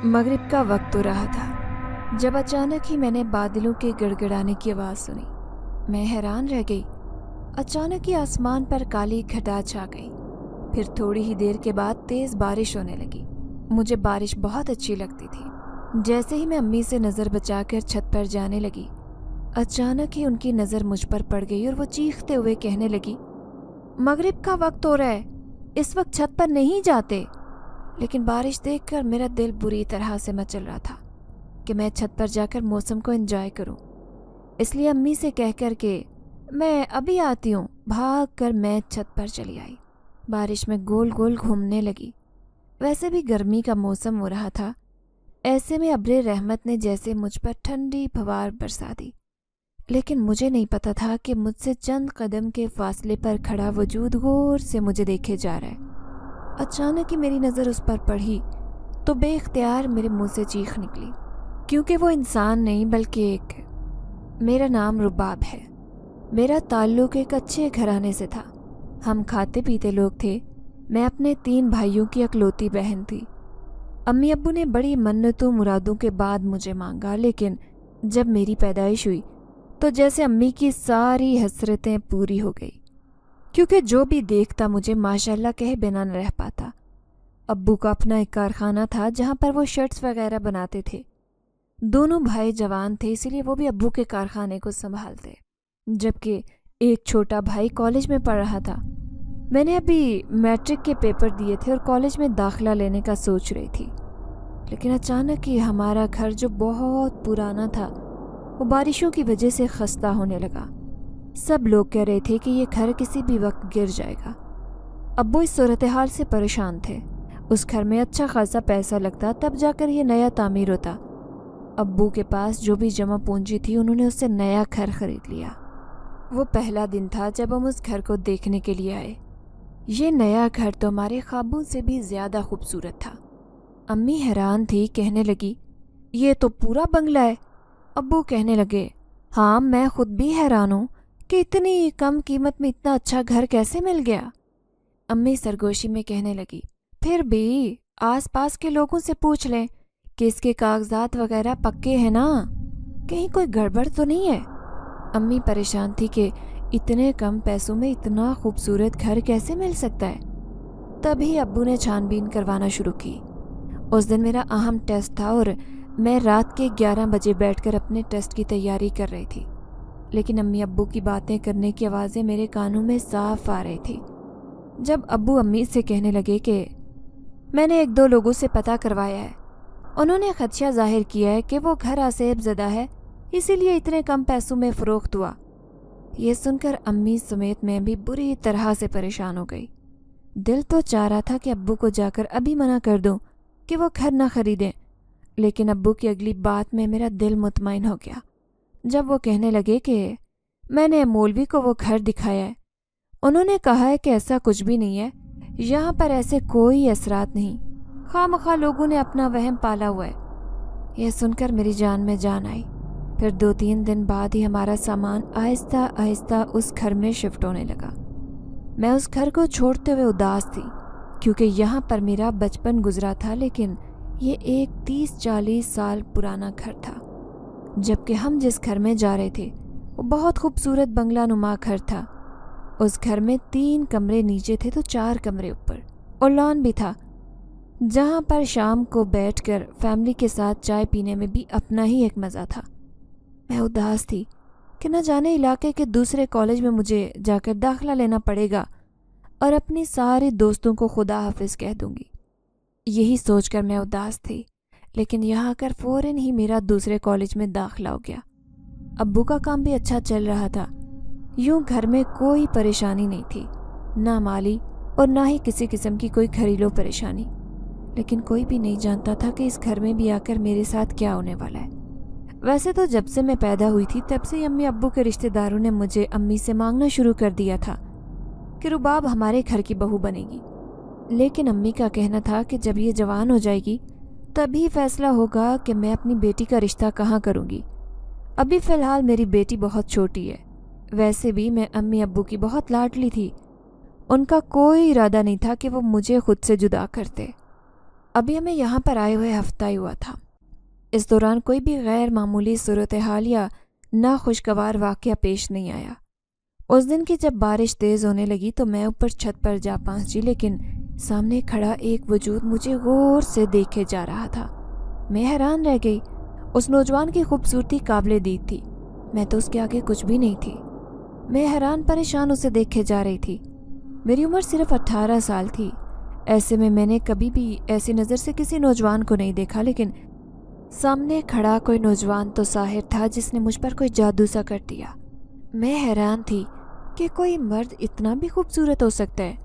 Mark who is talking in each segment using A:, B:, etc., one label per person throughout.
A: मगरिब का वक्त हो रहा था जब अचानक ही मैंने बादलों के गड़गड़ाने की आवाज़ सुनी। मैं हैरान रह गई। अचानक ही आसमान पर काली घटा छा गई। फिर थोड़ी ही देर के बाद तेज़ बारिश होने लगी। मुझे बारिश बहुत अच्छी लगती थी। जैसे ही मैं अम्मी से नज़र बचाकर छत पर जाने लगी, अचानक ही उनकी नज़र मुझ पर पड़ गई और वो चीखते हुए कहने लगी, मगरिब का वक्त हो रहा है, इस वक्त छत पर नहीं जाते। लेकिन बारिश देखकर मेरा दिल बुरी तरह से मचल रहा था कि मैं छत पर जाकर मौसम को एंजॉय करूं। इसलिए अम्मी से कह कर के मैं अभी आती हूँ, भाग कर मैं छत पर चली आई। बारिश में गोल गोल घूमने लगी। वैसे भी गर्मी का मौसम हो रहा था। ऐसे में अब्रे रहमत ने जैसे मुझ पर ठंडी फवार बरसा दी। लेकिन मुझे नहीं पता था कि मुझसे चंद कदम के फासले पर खड़ा वजूद गौर से मुझे देखे जा रहा है। अचानक ही मेरी नज़र उस पर पड़ी तो बेख्तियार मेरे मुंह से चीख निकली, क्योंकि वो इंसान नहीं बल्कि एक। मेरा नाम रुबाब है। मेरा ताल्लुक़ एक अच्छे घराने से था। हम खाते पीते लोग थे। मैं अपने 3 भाइयों की इकलौती बहन थी। अम्मी अब्बू ने बड़ी मन्नतों मुरादों के बाद मुझे मांगा, लेकिन जब मेरी पैदाइश हुई तो जैसे अम्मी की सारी हसरतें पूरी हो गई, क्योंकि जो भी देखता मुझे माशाल्लाह कहे बिना न रह पाता। अब्बू का अपना एक कारखाना था जहाँ पर वो शर्ट्स वगैरह बनाते थे। दोनों भाई जवान थे, इसीलिए वो भी अब्बू के कारखाने को संभालते, जबकि एक छोटा भाई कॉलेज में पढ़ रहा था। मैंने अभी मैट्रिक के पेपर दिए थे और कॉलेज में दाखिला लेने का सोच रही थी। लेकिन अचानक ही हमारा घर जो बहुत पुराना था वो बारिशों की वजह से खस्ता होने लगा। सब लोग कह रहे थे कि ये घर किसी भी वक्त गिर जाएगा। अब्बू इस सूरत हाल से परेशान थे। उस घर में अच्छा खासा पैसा लगता तब जाकर ये नया तामीर होता। अब्बू के पास जो भी जमा पूंजी थी उन्होंने उससे नया घर खरीद लिया। वो पहला दिन था जब हम उस घर को देखने के लिए आए। ये नया घर तो हमारे ख्वाबों से भी ज़्यादा खूबसूरत था। अम्मी हैरान थी, कहने लगी, ये तो पूरा बंगला है। अब्बू कहने लगे, हाँ मैं खुद भी हैरान हूँ कि इतनी कम कीमत में इतना अच्छा घर कैसे मिल गया। अम्मी सरगोशी में कहने लगी, फिर भी आसपास के लोगों से पूछ लें कि इसके कागजात वगैरह पक्के हैं ना, कहीं कोई गड़बड़ तो नहीं है। अम्मी परेशान थी कि इतने कम पैसों में इतना खूबसूरत घर कैसे मिल सकता है। तभी अब्बू ने छानबीन करवाना शुरू की। उस दिन मेरा अहम टेस्ट था और मैं रात के 11 बजे बैठकर अपने टेस्ट की तैयारी कर रही थी। लेकिन अम्मी अब्बू की बातें करने की आवाज़ें मेरे कानों में साफ आ रही थी। जब अब्बू अम्मी से कहने लगे कि मैंने 1-2 लोगों से पता करवाया है, उन्होंने खदशा जाहिर किया है कि वो घर आसेब ज़दा है, इसीलिए इतने कम पैसों में फ़रोख्त हुआ। ये सुनकर अम्मी समेत मैं भी बुरी तरह से परेशान हो गई। दिल तो चाह रहा था कि अब्बू को जाकर अभी मना कर दूं कि वो घर ना खरीदें, लेकिन अब्बू की अगली बात में मेरा दिल मुतमईन हो गया जब वो कहने लगे कि मैंने मौलवी को वो घर दिखाया है, उन्होंने कहा है कि ऐसा कुछ भी नहीं है, यहाँ पर ऐसे कोई असरात नहीं, खामखा लोगों ने अपना वहम पाला हुआ है। यह सुनकर मेरी जान में जान आई। फिर 2-3 दिन बाद ही हमारा सामान आहिस्ता आहिस्ता उस घर में शिफ्ट होने लगा। मैं उस घर को छोड़ते हुए उदास थी, क्योंकि यहाँ पर मेरा बचपन गुजरा था, लेकिन ये एक 30-40 साल पुराना घर था। जबकि हम जिस घर में जा रहे थे वो बहुत खूबसूरत बंगला नुमा घर था। उस घर में 3 कमरे नीचे थे तो 4 कमरे ऊपर, और लॉन भी था, जहाँ पर शाम को बैठकर फैमिली के साथ चाय पीने में भी अपना ही एक मज़ा था। मैं उदास थी कि न जाने इलाके के दूसरे कॉलेज में मुझे जाकर दाखिला लेना पड़ेगा और अपनी सारे दोस्तों को खुदा हाफिज़ कह दूंगी। यही सोचकर मैं उदास थी। लेकिन यहाँ आकर फ़ौरन ही मेरा दूसरे कॉलेज में दाखिला हो गया। अब्बू का काम भी अच्छा चल रहा था। यूँ घर में कोई परेशानी नहीं थी, ना माली और ना ही किसी किस्म की कोई घरेलू परेशानी। लेकिन कोई भी नहीं जानता था कि इस घर में भी आकर मेरे साथ क्या होने वाला है। वैसे तो जब से मैं पैदा हुई थी तब से अम्मी अब्बू के रिश्तेदारों ने मुझे अम्मी से मांगना शुरू कर दिया था कि रुबाब हमारे घर की बहू बनेगी। लेकिन अम्मी का कहना था कि जब ये जवान हो जाएगी तभी फैसला होगा कि मैं अपनी बेटी का रिश्ता कहाँ करूँगी। अभी फ़िलहाल मेरी बेटी बहुत छोटी है। वैसे भी मैं अम्मी अब्बू की बहुत लाडली थी। उनका कोई इरादा नहीं था कि वो मुझे खुद से जुदा करते। ابھی ہمیں یہاں پر آئے ہوئے ہفتہ ہی ہوا تھا۔ اس دوران کوئی بھی غیر معمولی صورتحال یا ناخوشگوار واقعہ پیش نہیں آیا۔ اس دن کی جب بارش تیز ہونے لگی تو میں اوپر چھت پر جا پہنچی، لیکن سامنے کھڑا ایک وجود مجھے غور سے دیکھے جا رہا تھا۔ میں حیران رہ گئی۔ اس نوجوان کی خوبصورتی قابل دید تھی، میں تو اس کے آگے کچھ بھی نہیں تھی۔ میں حیران پریشان اسے دیکھے جا رہی تھی۔ میری عمر صرف 18 سال تھی۔ ایسے میں نے کبھی بھی ایسی نظر سے کسی نوجوان کو نہیں دیکھا، لیکن سامنے کھڑا کوئی نوجوان تو ساحر تھا جس نے مجھ پر کوئی جادو سا کر دیا۔ میں حیران تھی کہ کوئی مرد اتنا بھی خوبصورت ہو سکتا ہے۔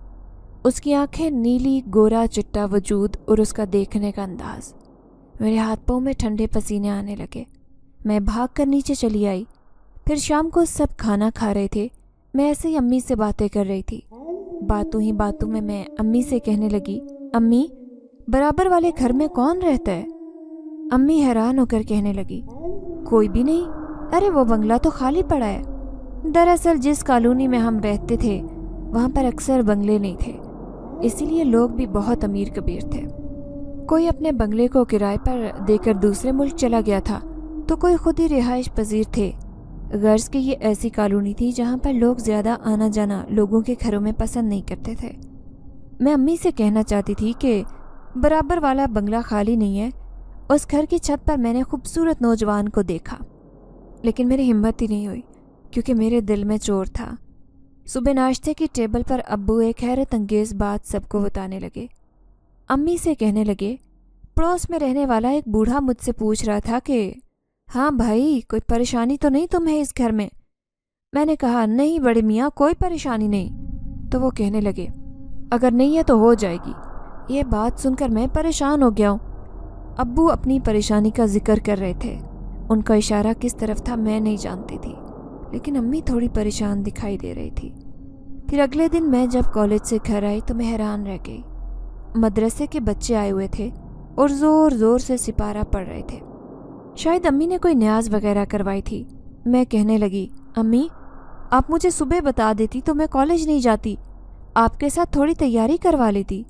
A: اس کی آنکھیں، نیلی گورا چٹا وجود اور اس کا دیکھنے کا انداز۔ میرے ہاتھ پاؤں میں ٹھنڈے پسینے آنے لگے۔ میں بھاگ کر نیچے چلی آئی۔ پھر شام کو سب کھانا کھا رہے تھے۔ میں ایسے ہی امی سے باتیں کر رہی تھی۔ باتوں ہی باتوں میں امی سے کہنے لگی، امی، برابر والے گھر میں کون رہتا ہے؟ امی حیران ہو کر کہنے لگی، کوئی بھی نہیں، ارے وہ بنگلہ تو خالی پڑا ہے۔ دراصل جس کالونی میں ہم رہتے تھے وہاں پر اکثر بنگلے نہیں تھے، اسی لیے لوگ بھی بہت امیر کبیر تھے۔ کوئی اپنے بنگلے کو کرائے پر دے کر دوسرے ملک چلا گیا تھا تو کوئی خود ہی رہائش پذیر تھے۔ غرض کہ یہ ایسی کالونی تھی جہاں پر لوگ زیادہ آنا جانا لوگوں کے گھروں میں پسند نہیں کرتے تھے۔ میں امی سے کہنا چاہتی تھی کہ برابر والا بنگلہ خالی نہیں ہے۔ اس گھر کی چھت پر میں نے خوبصورت نوجوان کو دیکھا، لیکن میری ہمت ہی نہیں ہوئی کیونکہ میرے دل میں چور تھا۔ صبح ناشتے کی ٹیبل پر ابو ایک حیرت انگیز بات سب کو بتانے لگے۔ امی سے کہنے لگے، پڑوس میں رہنے والا ایک بوڑھا مجھ سے پوچھ رہا تھا کہ ہاں بھائی، کوئی پریشانی تو نہیں تمہیں اس گھر میں؟ میں نے کہا، نہیں بڑے میاں، کوئی پریشانی نہیں۔ تو وہ کہنے لگے، اگر نہیں ہے تو ہو جائے گی۔ یہ بات سن کر میں پریشان ہو گیا ہوں۔ ابو اپنی پریشانی کا ذکر کر رہے تھے۔ ان کا اشارہ کس طرف تھا میں نہیں جانتی تھی، لیکن امی تھوڑی پریشان دکھائی دے رہی تھی۔ پھر اگلے دن میں جب کالج سے گھر آئی تو میں حیران رہ گئی۔ مدرسے کے بچے آئے ہوئے تھے اور زور زور سے سپارہ پڑھ رہے تھے۔ شاید امی نے کوئی نیاز وغیرہ کروائی تھی۔ میں کہنے لگی، امی، آپ مجھے صبح بتا دیتی تو میں کالج نہیں جاتی، آپ کے ساتھ تھوڑی تیاری کروا لیتی۔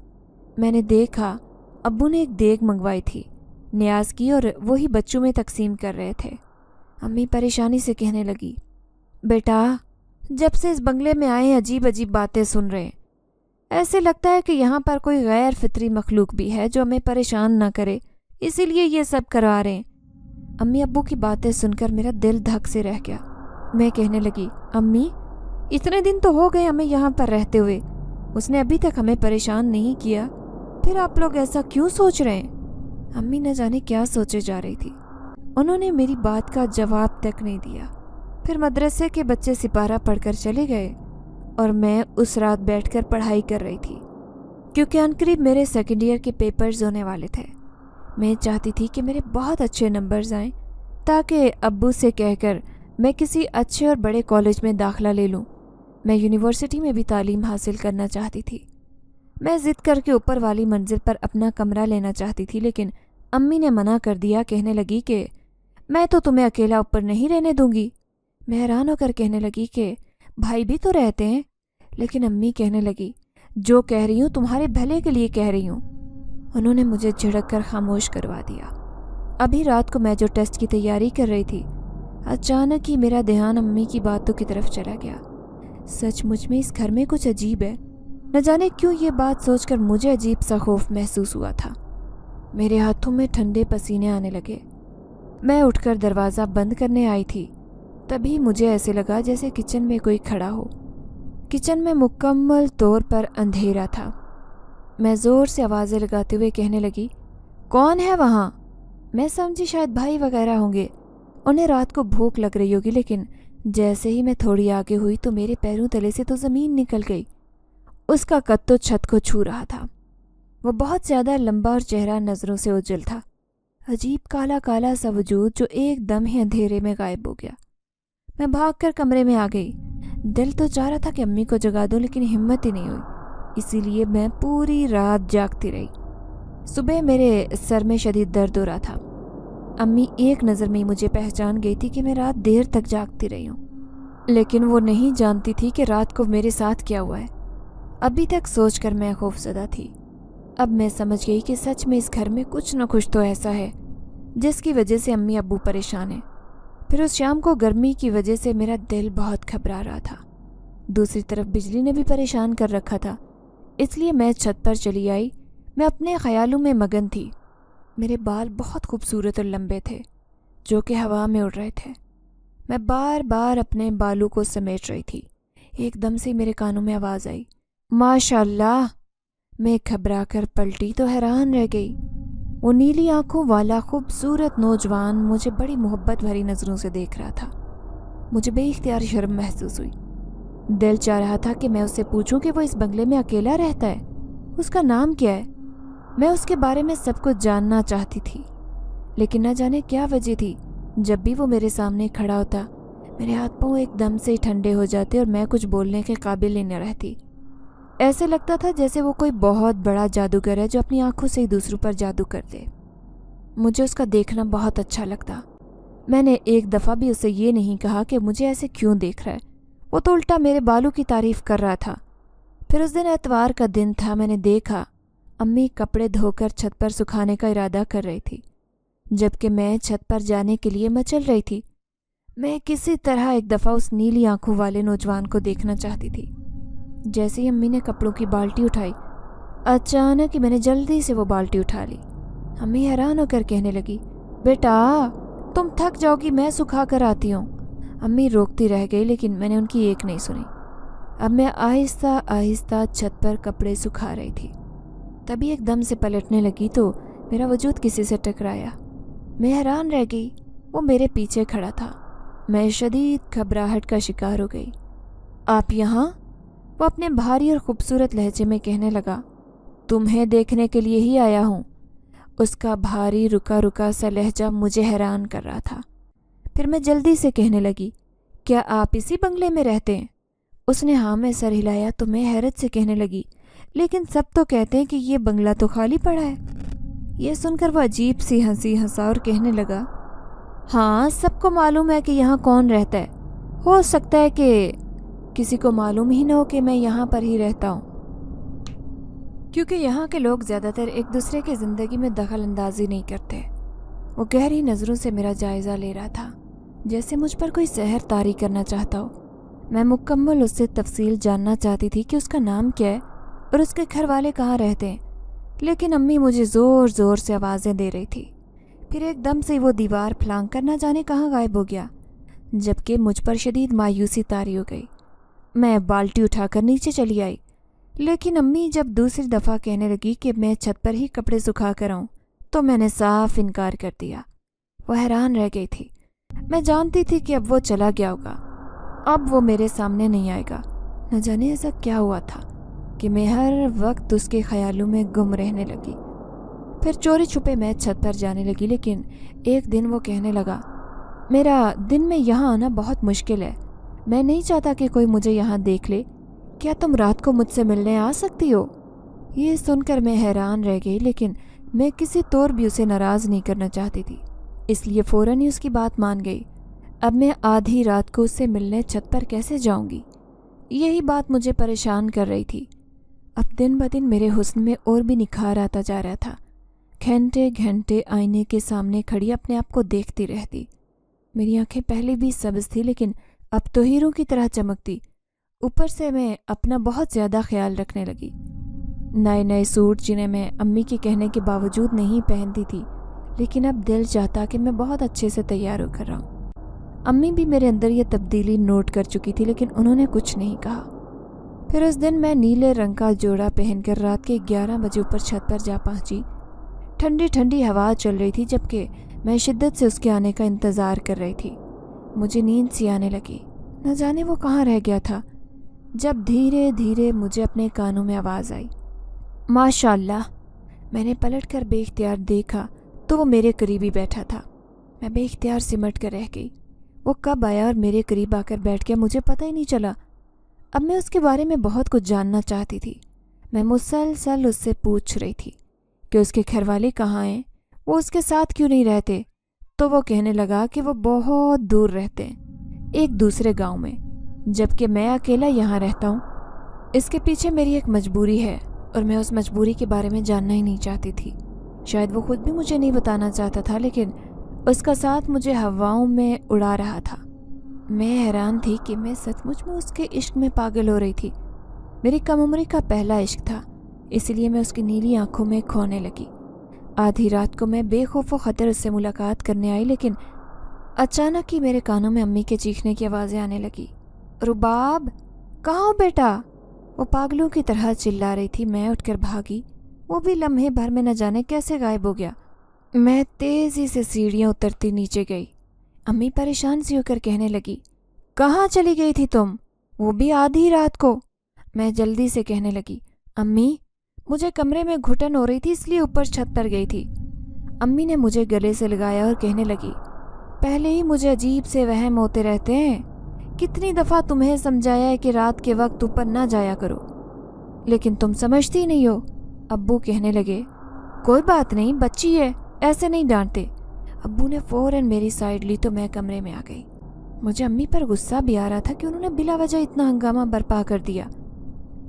A: میں نے دیکھا ابو نے ایک دیگ منگوائی تھی، نیاز کی اور وہی بچوں میں تقسیم کر رہے تھے۔ امی پریشانی سے کہنے لگی، بیٹا، جب سے اس بنگلے میں آئے عجیب عجیب باتیں سن رہے ہیں۔ ایسے لگتا ہے کہ یہاں پر کوئی غیر فطری مخلوق بھی ہے جو ہمیں پریشان نہ کرے، اسی لیے یہ سب کروا رہے ہیں۔ امی ابو کی باتیں سن کر میرا دل دھک سے رہ گیا۔ میں کہنے لگی، امی، اتنے دن تو ہو گئے ہمیں یہاں پر رہتے ہوئے، اس نے ابھی تک ہمیں پریشان نہیں کیا، پھر آپ لوگ ایسا کیوں سوچ رہے ہیں؟ امی نہ جانے کیا سوچے جا رہی تھی۔ انہوں نے میری بات کا جواب تک نہیں دیا۔ پھر مدرسے کے بچے سپارہ پڑھ کر چلے گئے اور میں اس رات بیٹھ کر پڑھائی کر رہی تھی، کیونکہ عنقریب میرے سیکنڈ ایئر کے پیپرز ہونے والے تھے۔ میں چاہتی تھی کہ میرے بہت اچھے نمبرز آئیں تاکہ ابو سے کہہ کر میں کسی اچھے اور بڑے کالج میں داخلہ لے لوں۔ میں یونیورسٹی میں بھی تعلیم حاصل کرنا چاہتی تھی۔ میں ضد کر کے اوپر والی منزل پر اپنا کمرہ لینا چاہتی تھی، لیکن امی نے منع کر دیا، کہنے لگی کہ میں تو تمہیں اکیلا اوپر نہیں رہنے دوں گی۔ میں حیران ہو کر کہنے لگی کہ بھائی بھی تو رہتے ہیں، لیکن امی کہنے لگی، جو کہہ رہی ہوں تمہارے بھلے کے لیے کہہ رہی ہوں۔ انہوں نے مجھے جھڑک کر خاموش کروا دیا۔ ابھی رات کو میں جو ٹیسٹ کی تیاری کر رہی تھی، اچانک ہی میرا دھیان امی کی باتوں کی طرف چلا گیا۔ سچ مچ میں اس گھر میں کچھ عجیب ہے۔ نہ جانے کیوں یہ بات سوچ کر مجھے عجیب سا خوف محسوس ہوا تھا۔ میرے ہاتھوں میں ٹھنڈے پسینے آنے لگے۔ میں اٹھ کر دروازہ بند کرنے آئی تھی، تبھی مجھے ایسے لگا جیسے کچن میں کوئی کھڑا ہو۔ کچن میں مکمل طور پر اندھیرا تھا۔ میں زور سے آوازیں لگاتے ہوئے کہنے لگی، کون ہے وہاں؟ میں سمجھی شاید بھائی وغیرہ ہوں گے، انہیں رات کو بھوک لگ رہی ہوگی، لیکن جیسے ہی میں تھوڑی آگے ہوئی تو میرے پیروں تلے سے تو زمین نکل گئی۔ اس کا قد تو چھت کو چھو رہا تھا۔ وہ بہت زیادہ لمبا اور چہرہ نظروں سے اوجھل تھا، عجیب کالا کالا سا وجود جو ایک دم ہی اندھیرے میں غائب ہو گیا۔ میں بھاگ کر کمرے میں آ گئی۔ دل تو چاہ رہا تھا کہ امی کو جگا دوں، لیکن ہمت ہی نہیں ہوئی، اسی لیے میں پوری رات جاگتی رہی۔ صبح میرے سر میں شدید درد ہو رہا تھا۔ امی ایک نظر میں مجھے پہچان گئی تھی کہ میں رات دیر تک جاگتی رہی ہوں، لیکن وہ نہیں جانتی تھی کہ رات کو میرے ساتھ کیا ہوا ہے۔ ابھی تک سوچ کر میں خوفزدہ تھی۔ اب میں سمجھ گئی کہ سچ میں اس گھر میں کچھ نہ کچھ تو ایسا ہے جس کی وجہ سے امی ابو پریشان ہیں۔ پھر اس شام کو گرمی کی وجہ سے میرا دل بہت گھبرا رہا تھا، دوسری طرف بجلی نے بھی پریشان کر رکھا تھا، اس لیے میں چھت پر چلی آئی۔ میں اپنے خیالوں میں مگن تھی۔ میرے بال بہت خوبصورت اور لمبے تھے جو کہ ہوا میں اڑ رہے تھے۔ میں بار بار اپنے بالوں کو سمیٹ رہی تھی۔ ایک دم سے میرے کانوں میں آواز آئی، ماشاء اللہ! میں گھبرا کر پلٹی تو حیران رہ گئی۔ وہ نیلی آنکھوں والا خوبصورت نوجوان مجھے بڑی محبت بھری نظروں سے دیکھ رہا تھا۔ مجھے بے اختیار شرم محسوس ہوئی۔ دل چاہ رہا تھا کہ میں اس سے پوچھوں کہ وہ اس بنگلے میں اکیلا رہتا ہے، اس کا نام کیا ہے۔ میں اس کے بارے میں سب کچھ جاننا چاہتی تھی، لیکن نہ جانے کیا وجہ تھی، جب بھی وہ میرے سامنے کھڑا ہوتا میرے ہاتھ پاؤں ایک دم سے ٹھنڈے ہو جاتے اور میں کچھ بولنے کے قابل ہی نہ رہتی۔ ایسے لگتا تھا جیسے وہ کوئی بہت بڑا جادوگر ہے جو اپنی آنکھوں سے ہی دوسروں پر جادو کرتے۔ مجھے اس کا دیکھنا بہت اچھا لگتا۔ میں نے ایک دفعہ بھی اسے یہ نہیں کہا کہ مجھے ایسے کیوں دیکھ رہا ہے، وہ تو الٹا میرے بالوں کی تعریف کر رہا تھا۔ پھر اس دن اتوار کا دن تھا۔ میں نے دیکھا امی کپڑے دھو کر چھت پر سکھانے کا ارادہ کر رہی تھی، جبکہ میں چھت پر جانے کے لیے مچل رہی تھی۔ میں کسی طرح ایک دفعہ اس نیلی آنکھوں والے نوجوان کو دیکھنا چاہتی تھی۔ جیسے ہی امی نے کپڑوں کی بالٹی اٹھائی، اچانک ہی میں نے جلدی سے وہ بالٹی اٹھا لی۔ امی حیران ہو کر کہنے لگی، بیٹا تم تھک جاؤ گی، میں سکھا کر آتی ہوں۔ امی روکتی رہ گئی لیکن میں نے ان کی ایک نہیں سنی۔ اب میں آہستہ آہستہ چھت پر کپڑے سکھا رہی تھی، تبھی ایک دم سے پلٹنے لگی تو میرا وجود کسی سے ٹکرایا۔ میں حیران رہ گئی، وہ میرے پیچھے کھڑا تھا۔ میں شدید گھبراہٹ کا شکار ہو گئی۔ آپ یہاں؟ وہ اپنے بھاری اور خوبصورت لہجے میں کہنے لگا، تمہیں دیکھنے کے لیے ہی آیا ہوں۔ اس کا بھاری رکا رکا سا لہجہ مجھے حیران کر رہا تھا۔ پھر میں جلدی سے کہنے لگی، کیا آپ اسی بنگلے میں رہتے ہیں؟ اس نے ہاں میں سر ہلایا تو میں حیرت سے کہنے لگی، لیکن سب تو کہتے ہیں کہ یہ بنگلہ تو خالی پڑا ہے۔ یہ سن کر وہ عجیب سی ہنسی ہنسا اور کہنے لگا، ہاں سب کو معلوم ہے کہ یہاں کون رہتا ہے، ہو سکتا ہے کہ کسی کو معلوم ہی نہ ہو کہ میں یہاں پر ہی رہتا ہوں، کیونکہ یہاں کے لوگ زیادہ تر ایک دوسرے کی زندگی میں دخل اندازی نہیں کرتے۔ وہ گہری نظروں سے میرا جائزہ لے رہا تھا، جیسے مجھ پر کوئی سحر طاری کرنا چاہتا ہو۔ میں مکمل اس سے تفصیل جاننا چاہتی تھی کہ اس کا نام کیا ہے اور اس کے گھر والے کہاں رہتے ہیں، لیکن امی مجھے زور زور سے آوازیں دے رہی تھی۔ پھر ایک دم سے وہ دیوار پھلانگ کر نہ جانے کہاں غائب ہو گیا، جبکہ مجھ پر شدید مایوسی طاری ہو گئی۔ میں بالٹی اٹھا کر نیچے چلی آئی، لیکن امی جب دوسری دفعہ کہنے لگی کہ میں چھت پر ہی کپڑے سکھا کر آؤں تو میں نے صاف انکار کر دیا۔ وہ حیران رہ گئی تھی۔ میں جانتی تھی کہ اب وہ چلا گیا ہوگا، اب وہ میرے سامنے نہیں آئے گا۔ نہ جانے ایسا کیا ہوا تھا کہ میں ہر وقت اس کے خیالوں میں گم رہنے لگی۔ پھر چوری چھپے میں چھت پر جانے لگی، لیکن ایک دن وہ کہنے لگا، میرا دن میں یہاں آنا بہت مشکل ہے، میں نہیں چاہتا کہ کوئی مجھے یہاں دیکھ لے، کیا تم رات کو مجھ سے ملنے آ سکتی ہو؟ یہ سن کر میں حیران رہ گئی، لیکن میں کسی طور بھی اسے ناراض نہیں کرنا چاہتی تھی، اس لیے فوراً ہی اس کی بات مان گئی۔ اب میں آدھی رات کو اس سے ملنے چھت پر کیسے جاؤں گی؟ یہی بات مجھے پریشان کر رہی تھی۔ اب دن بدن میرے حسن میں اور بھی نکھار آتا جا رہا تھا۔ گھنٹے گھنٹے آئینے کے سامنے کھڑی اپنے آپ کو دیکھتی رہتی۔ میری آنکھیں پہلے بھی سبز تھی لیکن اب تو ہیروں کی طرح چمکتی۔ اوپر سے میں اپنا بہت زیادہ خیال رکھنے لگی۔ نئے نئے سوٹ جنہیں میں امی کے کہنے کے باوجود نہیں پہنتی تھی، لیکن اب دل چاہتا کہ میں بہت اچھے سے تیار ہو کر رہوں۔ امی بھی میرے اندر یہ تبدیلی نوٹ کر چکی تھی، لیکن انہوں نے کچھ نہیں کہا۔ پھر اس دن میں نیلے رنگ کا جوڑا پہن کر رات کے 11 بجے اوپر چھت پر جا پہنچی۔ ٹھنڈی ٹھنڈی ہوا چل رہی تھی، جبکہ میں شدت سے اس کے آنے کا انتظار کر رہی تھی۔ مجھے نیند سی آنے لگی، نہ جانے وہ کہاں رہ گیا تھا، جب دھیرے دھیرے مجھے اپنے کانوں میں آواز آئی، ماشاء اللہ۔ میں نے پلٹ کر بے اختیار دیکھا تو وہ میرے قریب ہی بیٹھا تھا۔ میں بے اختیار سمٹ کر رہ گئی۔ وہ کب آیا اور میرے قریب آ کر بیٹھ گیا مجھے پتہ ہی نہیں چلا۔ اب میں اس کے بارے میں بہت کچھ جاننا چاہتی تھی۔ میں مسلسل اس سے پوچھ رہی تھی کہ اس کے گھر والے کہاں ہیں، وہ اس کے ساتھ کیوں نہیں رہتے، تو وہ کہنے لگا کہ وہ بہت دور رہتے ہیں، ایک دوسرے گاؤں میں، جبکہ میں اکیلا یہاں رہتا ہوں۔ اس کے پیچھے میری ایک مجبوری ہے और मैं उस मजबूरी के बारे में जानना ही नहीं चाहती थी। शायद वो खुद भी मुझे नहीं बताना चाहता था, लेकिन उसका साथ मुझे हवाओं में उड़ा रहा था। मैं हैरान थी कि मैं सचमुच में उसके इश्क में पागल हो रही थी। मेरी कम उम्री का पहला इश्क था, इसलिए मैं उसकी नीली आंखों में खोने लगी। आधी रात को मैं बेखौफ व खतर उससे मुलाकात करने आई, लेकिन अचानक ही मेरे कानों में अम्मी के चीखने की आवाज़ें आने लगी। रुबाब, कहाँ हो बेटा? वो पागलों की तरह चिल्ला रही थी। मैं उठकर भागी, वो भी लम्हे भर में न जाने कैसे गायब हो गया। मैं तेज़ी से सीढ़ियाँ उतरती नीचे गई। अम्मी परेशान सी होकर कहने लगी, कहाँ चली गई थी तुम, वो भी आधी रात को? मैं जल्दी से कहने लगी, अम्मी मुझे कमरे में घुटन हो रही थी, इसलिए ऊपर छत पर गई थी। अम्मी ने मुझे गले से लगाया और कहने लगी, पहले ही मुझे अजीब से वहम होते रहते हैं। कितनी दफ़ा तुम्हें समझाया है कि रात के वक्त ऊपर ना जाया करो, लेकिन तुम समझती ही नहीं हो। अब्बू कहने लगे, कोई बात नहीं, बच्ची है, ऐसे नहीं डांटते। अब्बू ने फ़ौरन मेरी साइड ली तो मैं कमरे में आ गई। मुझे अम्मी पर गुस्सा भी आ रहा था कि उन्होंने बिला वजह इतना हंगामा बर्पा कर दिया।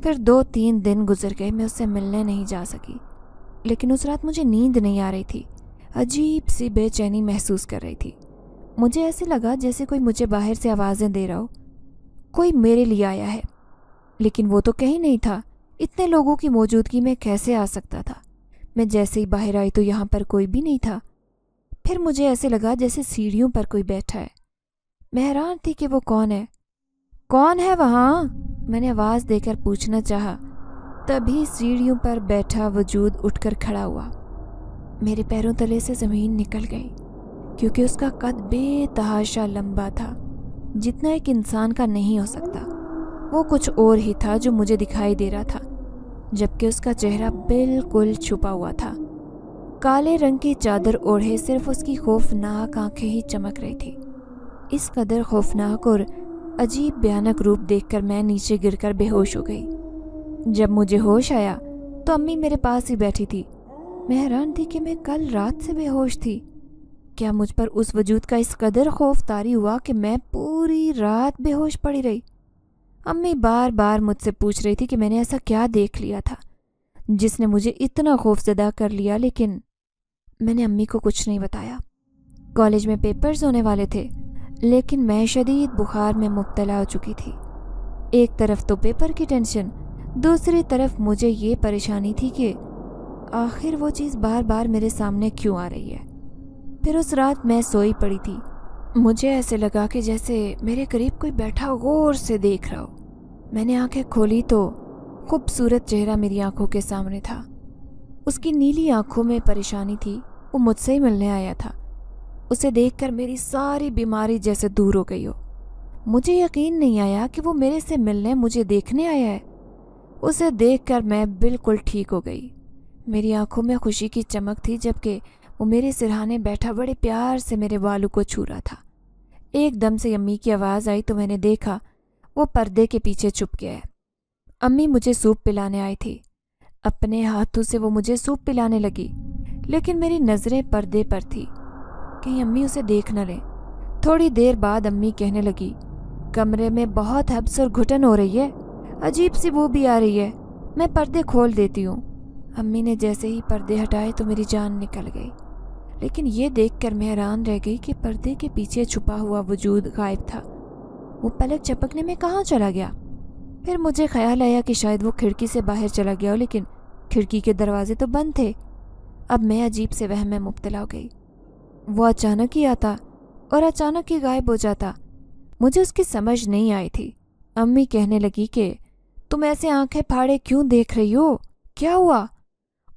A: फिर 2-3 दिन गुजर गए, मैं उससे मिलने नहीं जा सकी। लेकिन उस रात मुझे नींद नहीं आ रही थी, अजीब सी बेचैनी महसूस कर रही थी। मुझे ऐसे लगा जैसे कोई मुझे बाहर से आवाज़ें दे रहा हो, कोई मेरे लिए आया है। लेकिन वो तो कहीं नहीं था। इतने लोगों की मौजूदगी में कैसे आ सकता था? मैं जैसे ही बाहर आई तो यहाँ पर कोई भी नहीं था। फिर मुझे ऐसे लगा जैसे सीढ़ियों पर कोई बैठा है। मैं हैरान थी कि वो कौन है। कौन है वहाँ? मैंने आवाज़ देकर पूछना चाहा। तभी सीढ़ियों पर बैठा वजूद उठकर खड़ा हुआ। मेरे पैरों तले से ज़मीन निकल गई, क्योंकि उसका कद बेतहाशा लंबा था, जितना एक इंसान का नहीं हो सकता। वो कुछ और ही था जो मुझे दिखाई दे रहा था, जबकि उसका चेहरा बिल्कुल छुपा हुआ था। काले रंग की चादर ओढ़े सिर्फ उसकी खौफनाक आंखें ही चमक रही थी। इस कदर खौफनाक और अजीब भयानक रूप देखकर मैं नीचे गिरकर बेहोश हो गई। जब मुझे होश आया तो अम्मी मेरे पास ही बैठी थी। मैं हैरान थी कि मैं कल रात से बेहोश थी। क्या मुझ पर उस वजूद का इस कदर खौफ तारी हुआ कि मैं पूरी रात बेहोश पड़ी रही? अम्मी बार बार मुझसे पूछ रही थी कि मैंने ऐसा क्या देख लिया था जिसने मुझे इतना खौफजदा कर लिया, लेकिन मैंने अम्मी को कुछ नहीं बताया। कॉलेज में पेपर्स होने वाले थे, लेकिन मैं शदीद बुखार में मुब्तला हो चुकी थी। एक तरफ तो पेपर की टेंशन, दूसरी तरफ मुझे ये परेशानी थी कि आखिर वो चीज़ बार बार मेरे सामने क्यों आ रही है। फिर उस रात मैं सोई पड़ी थी। मुझे ऐसे लगा कि जैसे मेरे करीब कोई बैठा गौर से देख रहा हो। मैंने आंखें खोली तो खूबसूरत चेहरा मेरी आंखों के सामने था। उसकी नीली आंखों में परेशानी थी। वो मुझसे ही मिलने आया था। उसे देखकर मेरी सारी बीमारी जैसे दूर हो गई हो। मुझे यकीन नहीं आया कि वो मेरे से मिलने मुझे देखने आया है। उसे देखकर मैं बिल्कुल ठीक हो गई। मेरी आंखों में खुशी की चमक थी, जबकि वो मेरे सिरहाने बैठा बड़े प्यार से मेरे बालों को छू रहा था। एकदम से अम्मी की आवाज़ आई तो मैंने देखा वो पर्दे के पीछे छुप गया है। अम्मी मुझे सूप पिलाने आई थी। अपने हाथों से वो मुझे सूप पिलाने लगी, लेकिन मेरी नज़रें पर्दे पर थी, कहीं अम्मी उसे देख न लें। थोड़ी देर बाद अम्मी कहने लगी, कमरे में बहुत हब्स और घुटन हो रही है, अजीब सी बू भी आ रही है, मैं पर्दे खोल देती हूँ। अम्मी ने जैसे ही पर्दे हटाए तो मेरी जान निकल गई। लेकिन ये देखकर मैं हैरान रह गई कि पर्दे के पीछे छुपा हुआ वजूद गायब था। वो पलक झपकने में कहाँ चला गया? फिर मुझे ख्याल आया कि शायद वो खिड़की से बाहर चला गया हो, लेकिन खिड़की के दरवाजे तो बंद थे। अब मैं अजीब से वहम में मुब्तला हो गई। वो अचानक ही आता और अचानक ही गायब हो जाता। मुझे उसकी समझ नहीं आई थी। अम्मी कहने लगी कि तुम ऐसे आंखें फाड़े क्यों देख रही हो, क्या हुआ?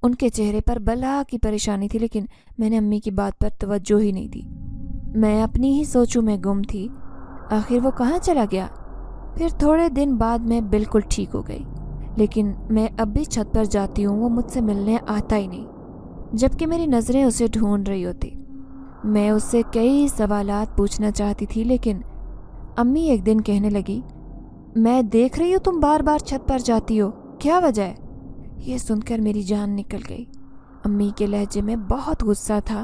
A: उनके चेहरे पर बला की परेशानी थी, लेकिन मैंने अम्मी की बात पर तवज्जो ही नहीं दी। मैं अपनी ही सोचों में गुम थी। आखिर वो कहाँ चला गया? फिर थोड़े दिन बाद मैं बिल्कुल ठीक हो गई, लेकिन मैं अब भी छत पर जाती हूँ, वो मुझसे मिलने आता ही नहीं, जबकि मेरी नज़रें उसे ढूंढ रही होती। मैं उससे कई सवालात पूछना चाहती थी, लेकिन अम्मी एक दिन कहने लगी, मैं देख रही हूँ तुम बार बार छत पर जाती हो, क्या वजह है? ये सुनकर मेरी जान निकल गई। अम्मी के लहजे में बहुत गुस्सा था।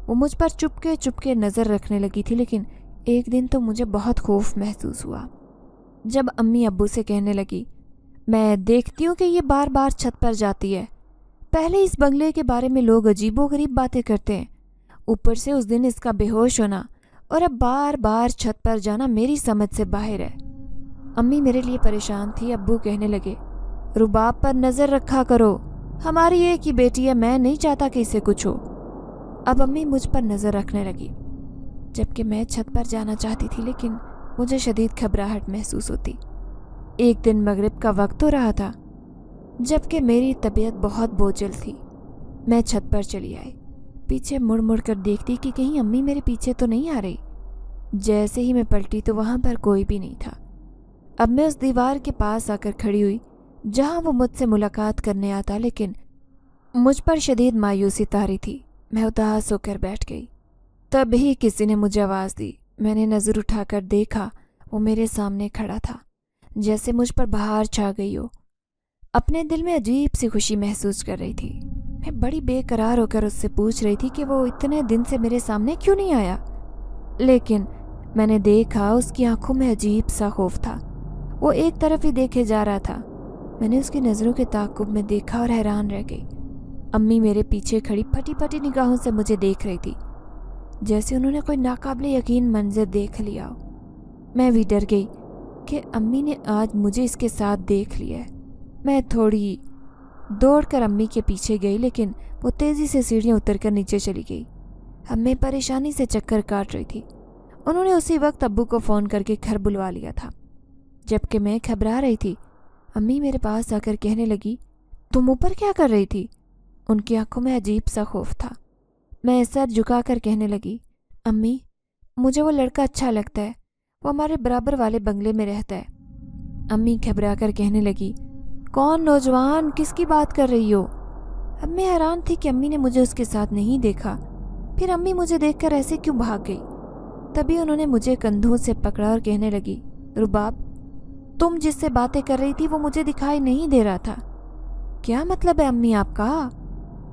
A: वो मुझ पर चुपके चुपके नज़र रखने लगी थी, लेकिन एक दिन तो मुझे बहुत खौफ महसूस हुआ जब अम्मी अब्बू से कहने लगी, मैं देखती हूँ कि ये बार बार छत पर जाती है। पहले इस बंगले के बारे में लोग अजीबोगरीब बातें करते हैं, ऊपर से उस दिन इसका बेहोश होना और अब बार बार छत पर जाना मेरी समझ से बाहर है। अम्मी मेरे लिए परेशान थी। अब्बू कहने लगे, रुबाब पर नज़र रखा करो, हमारी एक ही बेटी है, मैं नहीं चाहता कि इसे कुछ हो। अब अम्मी मुझ पर नज़र रखने लगी, जबकि मैं छत पर जाना चाहती थी, लेकिन मुझे शदीद घबराहट महसूस होती। एक दिन मगरिब का वक्त हो रहा था, जबकि मेरी तबीयत बहुत बोझिल थी। मैं छत पर चली आई, पीछे मुड़ मुड़ कर देखती कि कहीं अम्मी मेरे पीछे तो नहीं आ रही। जैसे ही मैं पलटी तो वहाँ पर कोई भी नहीं था। अब मैं उस दीवार के पास आकर खड़ी हुई जहाँ वो मुझसे मुलाकात करने आता, लेकिन मुझ पर शदीद मायूसी तारी थी। मैं उदास होकर बैठ गई। तभी किसी ने मुझे आवाज़ दी। मैंने नज़र उठाकर देखा, वो मेरे सामने खड़ा था, जैसे मुझ पर बहार छा गई हो। अपने दिल में अजीब सी खुशी महसूस कर रही थी। मैं बड़ी बेकरार होकर उससे पूछ रही थी कि वो इतने दिन से मेरे सामने क्यों नहीं आया, लेकिन मैंने देखा उसकी आंखों में अजीब सा खौफ था। वो एक तरफ ही देखे जा रहा था। मैंने उसकी नज़रों के ताक़ुब में देखा और हैरान रह गई। अम्मी मेरे पीछे खड़ी फटी फटी निगाहों से मुझे देख रही थी, जैसे उन्होंने कोई नाकाबिले यकीन मंजर देख लिया हो। मैं भी डर गई कि अम्मी ने आज मुझे इसके साथ देख लिया है। मैं थोड़ी दौड़कर अम्मी के पीछे गई, लेकिन वो तेज़ी से सीढ़ियाँ उतरकर नीचे चली गई। अम्मी परेशानी से चक्कर काट रही थी। उन्होंने उसी वक्त अब्बू को फ़ोन करके घर बुलवा लिया था। जबकि मैं घबरा रही थी, अम्मी मेरे पास आकर कहने लगी, तुम ऊपर क्या कर रही थी? उनकी आंखों में अजीब सा खौफ था। मैं सर झुकाकर कहने लगी, अम्मी मुझे वो लड़का अच्छा लगता है, वो हमारे बराबर वाले बंगले में रहता है। अम्मी घबरा कर कहने लगी, कौन नौजवान, किसकी बात कर रही हो? अब मैं हैरान थी कि अम्मी ने मुझे उसके साथ नहीं देखा, फिर अम्मी मुझे देखकर ऐसे क्यों भाग गई। तभी उन्होंने मुझे कंधों से पकड़ा और कहने लगी, रुबाब तुम जिससे बातें कर रही थी वो मुझे दिखाई नहीं दे रहा था। क्या मतलब है अम्मी आपका?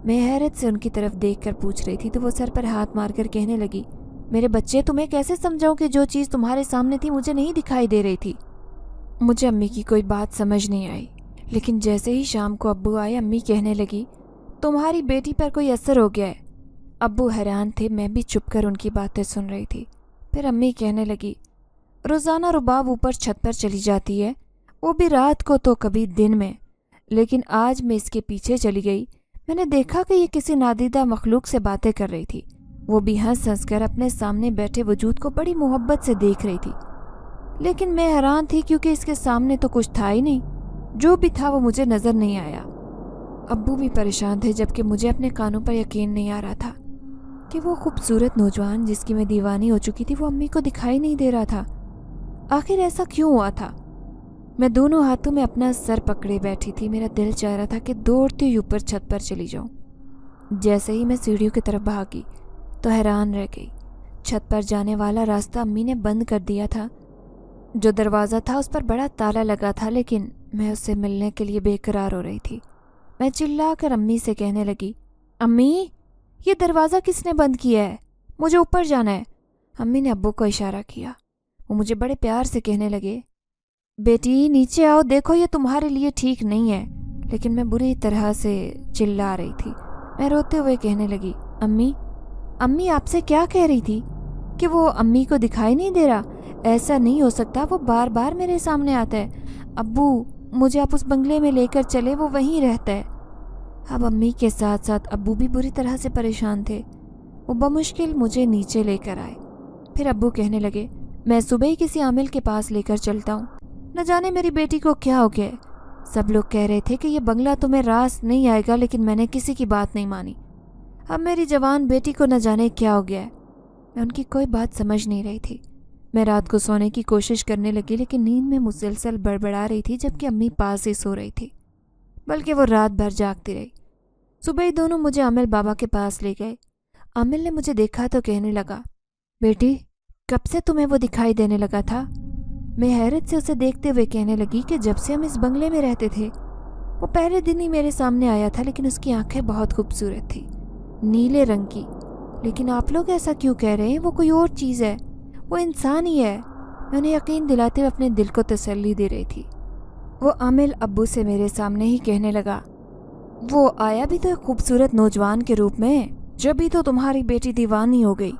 A: मैं हैरत से उनकी तरफ देखकर पूछ रही थी तो वो सर पर हाथ मारकर कहने लगी, मेरे बच्चे तुम्हें कैसे समझाऊं कि जो चीज़ तुम्हारे सामने थी मुझे नहीं दिखाई दे रही थी। मुझे अम्मी की कोई बात समझ नहीं आई, लेकिन जैसे ही शाम को अब्बू आए अम्मी कहने लगी, तुम्हारी बेटी पर कोई असर हो गया है। अब्बू हैरान थे, मैं भी चुपकर उनकी बातें सुन रही थी। फिर अम्मी कहने लगी, रोज़ाना रुबाब ऊपर छत पर चली जाती है, वो भी रात को तो कभी दिन में, लेकिन आज मैं इसके पीछे चली गई। मैंने देखा कि ये किसी नादीदा मखलूक से बातें कर रही थी, वो भी हंस हंस कर अपने सामने बैठे वजूद को बड़ी मोहब्बत से देख रही थी। लेकिन मैं हैरान थी क्योंकि इसके सामने तो कुछ था ही नहीं, जो भी था वो मुझे नज़र नहीं आया। अब्बू भी परेशान थे, जबकि मुझे अपने कानों पर यकीन नहीं आ रहा था कि वो खूबसूरत नौजवान जिसकी मैं दीवानी हो चुकी थी वो अम्मी को दिखाई नहीं दे रहा था। आखिर ऐसा क्यों हुआ था? मैं दोनों हाथों में अपना सर पकड़े बैठी थी। मेरा दिल चाह रहा था कि दौड़ती हुई ऊपर छत पर चली जाऊं। जैसे ही मैं सीढ़ियों की तरफ भागी तो हैरान रह गई। छत पर जाने वाला रास्ता अम्मी ने बंद कर दिया था। जो दरवाज़ा था उस पर बड़ा ताला लगा था, लेकिन मैं उससे मिलने के लिए बेकरार हो रही थी। मैं चिल्लाकर अम्मी से कहने लगी, अम्मी ये दरवाज़ा किसने बंद किया है? मुझे ऊपर जाना है। अम्मी ने अब्बू को इशारा किया। वो मुझे बड़े प्यार से कहने लगे, बेटी नीचे आओ, देखो ये तुम्हारे लिए ठीक नहीं है। लेकिन मैं बुरी तरह से चिल्ला रही थी। मैं रोते हुए कहने लगी, अम्मी आपसे क्या कह रही थी कि वो अम्मी को दिखाई नहीं दे रहा? ऐसा नहीं हो सकता, वो बार बार मेरे सामने आता है। अब्बू मुझे आप उस बंगले में लेकर चले, वो वहीं रहता है। अब अम्मी के साथ साथ अब्बू भी बुरी तरह से परेशान थे। वो बमुश्किल मुझे नीचे लेकर आए। फिर अब्बू कहने लगे, मैं सुबह ही किसी आमिल के पास लेकर चलता हूँ, न जाने मेरी बेटी को क्या हो गया। सब लोग कह रहे थे कि ये बंगला तुम्हें रास नहीं आएगा, लेकिन मैंने किसी की बात नहीं मानी। अब मेरी जवान बेटी को न जाने क्या हो गया है। मैं उनकी कोई बात समझ नहीं रही थी। मैं रात को सोने की कोशिश करने लगी, लेकिन नींद में मुसलसल बड़बड़ा रही थी, जबकि अम्मी पास ही सो रही थी, बल्कि वो रात भर जागती रही। सुबह ही दोनों मुझे आमिल बाबा के पास ले गए। आमिल ने मुझे देखा तो कहने लगा, बेटी कब से तुम्हें वो दिखाई देने लगा था? मैं हैरत से उसे देखते हुए कहने लगी कि जब से हम इस बंगले में रहते थे। वो पहले दिन ही मेरे सामने आया था, लेकिन उसकी आंखें बहुत खूबसूरत थी, नीले रंग की। लेकिन आप लोग ऐसा क्यों कह रहे हैं? वो कोई और चीज़ है, वो इंसान ही है। मैं उन्हें यकीन दिलाते हुए अपने दिल को तसल्ली दे रही थी। वो आमिल अब्बू से मेरे सामने ही कहने लगा, वो आया भी तो एक खूबसूरत नौजवान के रूप में, जब भी तो तुम्हारी बेटी दीवानी हो गई।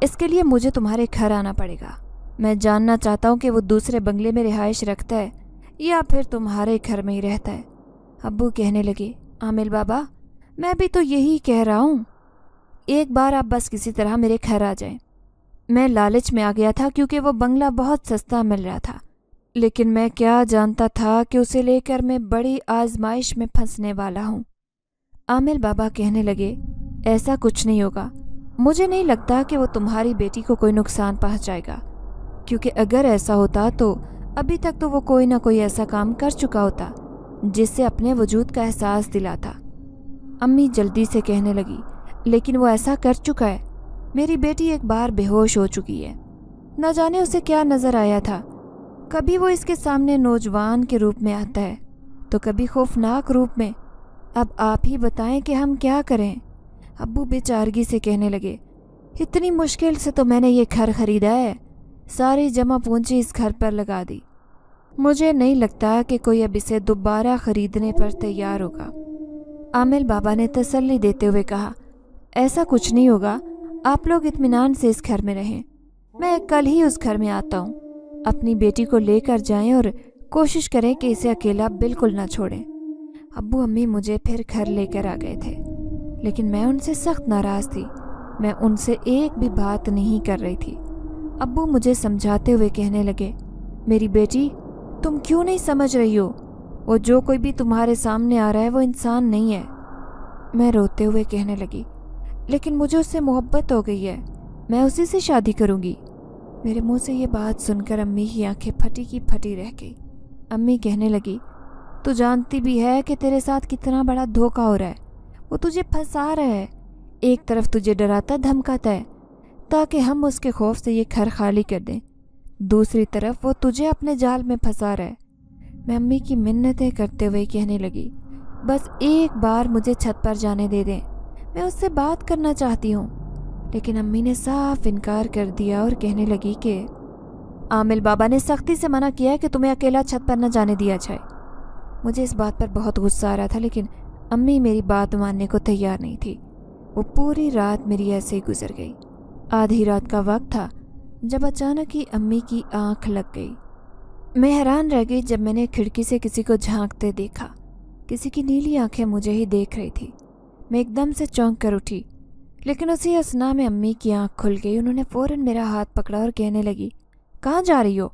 A: इसके लिए मुझे तुम्हारे घर आना पड़ेगा। मैं जानना चाहता हूँ कि वो दूसरे बंगले में रिहाइश रखता है या फिर तुम्हारे घर में ही रहता है। अब्बू कहने लगे, आमिल बाबा, मैं भी तो यही कह रहा हूँ, एक बार आप बस किसी तरह मेरे घर आ जाएं। मैं लालच में आ गया था क्योंकि वो बंगला बहुत सस्ता मिल रहा था, लेकिन मैं क्या जानता था कि उसे लेकर मैं बड़ी आजमाइश में फंसने वाला हूँ। आमिल बाबा कहने लगे, ऐसा कुछ नहीं होगा। मुझे नहीं लगता कि वो तुम्हारी बेटी को कोई नुकसान पहुँचाएगा, क्योंकि अगर ऐसा होता तो अभी तक तो वो कोई ना कोई ऐसा काम कर चुका होता जिससे अपने वजूद का एहसास दिलाता। अम्मी जल्दी से कहने लगी, लेकिन वो ऐसा कर चुका है। मेरी बेटी एक बार बेहोश हो चुकी है। न जाने उसे क्या नज़र आया था। कभी वो इसके सामने नौजवान के रूप में आता है तो कभी खौफनाक रूप में। अब आप ही बताएं कि हम क्या करें। अब्बू बेचारगी से कहने लगे, इतनी मुश्किल से तो मैंने ये घर खरीदा है, सारी जमा पूंजी इस घर पर लगा दी। मुझे नहीं लगता कि कोई अब इसे दोबारा खरीदने पर तैयार होगा। आमिल बाबा ने तसल्ली देते हुए कहा, ऐसा कुछ नहीं होगा, आप लोग इत्मीनान से इस घर में रहें। मैं कल ही उस घर में आता हूँ। अपनी बेटी को लेकर जाएं और कोशिश करें कि इसे अकेला बिल्कुल ना छोड़ें। अब्बू अम्मी मुझे फिर घर लेकर आ गए थे, लेकिन मैं उनसे सख्त नाराज़ थी। मैं उनसे एक भी बात नहीं कर रही थी। अब्बू मुझे समझाते हुए कहने लगे, मेरी बेटी, तुम क्यों नहीं समझ रही हो? वो जो कोई भी तुम्हारे सामने आ रहा है वो इंसान नहीं है। मैं रोते हुए कहने लगी, लेकिन मुझे उससे मोहब्बत हो गई है, मैं उसी से शादी करूँगी। मेरे मुंह से ये बात सुनकर अम्मी की आंखें फटी की फटी रह गई। अम्मी कहने लगी, तू जानती भी है कि तेरे साथ कितना बड़ा धोखा हो रहा है। वो तुझे फंसा रहा है। एक तरफ तुझे डराता धमकाता है ताकि हम उसके खौफ से ये घर खाली कर दें, दूसरी तरफ वो तुझे अपने जाल में फंसा रहा है। मैं अम्मी की मिन्नतें करते हुए कहने लगी, बस एक बार मुझे छत पर जाने दे दें, मैं उससे बात करना चाहती हूँ। लेकिन अम्मी ने साफ इनकार कर दिया और कहने लगी कि आमिल बाबा ने सख्ती से मना किया है कि तुम्हें अकेला छत पर न जाने दिया जाए। मुझे इस बात पर बहुत गुस्सा आ रहा था, लेकिन अम्मी मेरी बात मानने को तैयार नहीं थी। वो पूरी रात मेरी ऐसे ही गुजर गई। आधी रात का वक्त था जब अचानक ही अम्मी की आंख लग गई। मैं हैरान रह गई जब मैंने खिड़की से किसी को झांकते देखा। किसी की नीली आंखें मुझे ही देख रही थी। मैं एकदम से चौंक कर उठी, लेकिन उसी असना में अम्मी की आंख खुल गई। उन्होंने फ़ौरन मेरा हाथ पकड़ा और कहने लगी, कहाँ जा रही हो?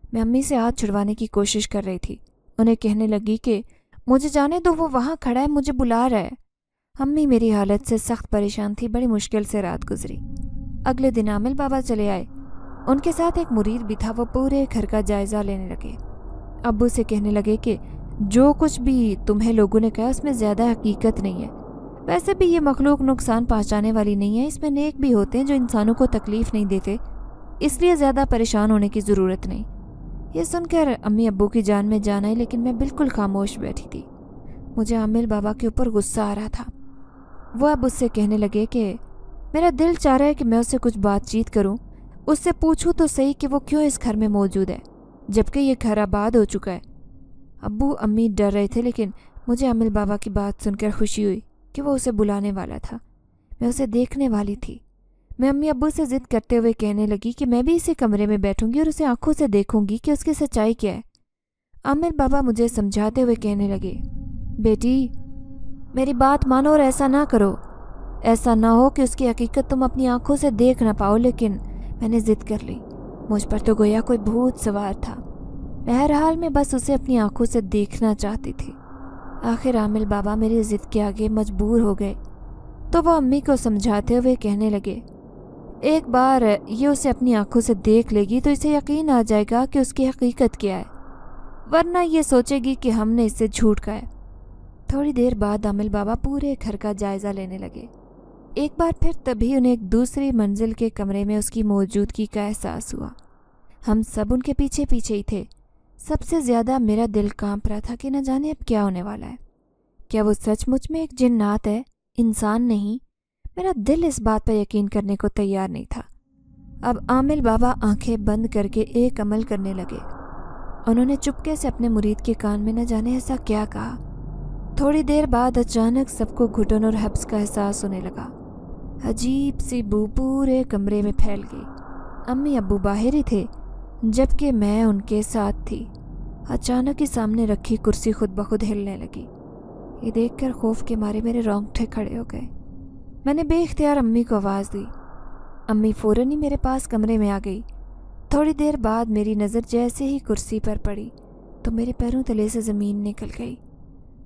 A: मैं अम्मी से हाथ छुड़वाने की कोशिश कर रही थी। उन्हें कहने लगी कि मुझे जाने दो, वो वहाँ खड़ा है, मुझे बुला रहा है। अम्मी मेरी हालत से सख्त परेशान थी। बड़ी मुश्किल से रात गुजरी। अगले दिन आमिल बाबा चले आए। उनके साथ एक मुरीद भी था। वो पूरे घर का जायज़ा लेने लगे। अब्बू से कहने लगे कि जो कुछ भी तुम्हें लोगों ने कहा उसमें ज़्यादा हकीकत नहीं है। वैसे भी ये मखलूक नुकसान पहुँचाने वाली नहीं है। इसमें नेक भी होते हैं जो इंसानों को तकलीफ़ नहीं देते, इसलिए ज़्यादा परेशान होने की ज़रूरत नहीं। ये सुनकर अम्मी अब्बू की जान में जान आई, लेकिन मैं बिल्कुल खामोश बैठी थी। मुझे आमिल बाबा के ऊपर गुस्सा आ रहा था। वो अब उससे कहने लगे कि मेरा दिल चाह रहा है कि मैं उससे कुछ बातचीत करूं, उससे पूछूं तो सही कि वो क्यों इस घर में मौजूद है जबकि ये घर आबाद हो चुका है। अब्बू अम्मी डर रहे थे, लेकिन मुझे आमिल बाबा की बात सुनकर खुशी हुई कि वो उसे बुलाने वाला था। मैं उसे देखने वाली थी। मैं अम्मी अब्बू से ज़िद करते हुए कहने लगी कि मैं भी इसी कमरे में बैठूंगी और उसे आंखों से देखूंगी कि उसकी सच्चाई क्या है। आमिल बाबा मुझे समझाते हुए कहने लगे, बेटी, मेरी बात मानो और ऐसा ना करो। ऐसा ना हो कि उसकी हकीकत तुम अपनी आंखों से देख ना पाओ। लेकिन मैंने ज़िद कर ली। मुझ पर तो गोया कोई भूत सवार था। मैं हर हाल में बस उसे अपनी आंखों से देखना चाहती थी। आखिर आमिल बाबा मेरी ज़िद के आगे मजबूर हो गए तो वो अम्मी को समझाते हुए कहने लगे, एक बार ये उसे अपनी आंखों से देख लेगी तो इसे यकीन आ जाएगा कि उसकी हकीकत क्या है, वरना ये सोचेगी कि हमने इससे झूठ कहा है। थोड़ी देर बाद आमिल बाबा पूरे घर का जायज़ा लेने लगे। एक बार फिर तभी उन्हें एक दूसरी मंजिल के कमरे में उसकी मौजूदगी का एहसास हुआ। हम सब उनके पीछे पीछे ही थे। सबसे ज़्यादा मेरा दिल कांप रहा था कि न जाने अब क्या होने वाला है। क्या वो सचमुच में एक जिन्नात है, इंसान नहीं? मेरा दिल इस बात पर यकीन करने को तैयार नहीं था। अब आमिल बाबा आंखें बंद करके एक अमल करने लगे। انہوں نے چپکے سے اپنے مرید کے کان میں نہ جانے ایسا کیا کہا۔ تھوڑی دیر بعد اچانک سب کو گھٹن اور حبس کا احساس ہونے لگا۔ عجیب سی بو پورے کمرے میں پھیل گئی۔ امی ابو باہر ہی تھے جبکہ میں ان کے ساتھ تھی۔ اچانک ہی سامنے رکھی کرسی خود بخود ہلنے لگی۔ یہ دیکھ کر خوف کے مارے میرے رونگٹے کھڑے ہو گئے۔ میں نے بے اختیار امی کو آواز دی۔ امی فوراً ہی میرے پاس کمرے میں آ گئی۔ تھوڑی دیر بعد میری نظر جیسے ہی کرسی پر پڑی تو میرے پیروں تلے سے زمین نکل گئی۔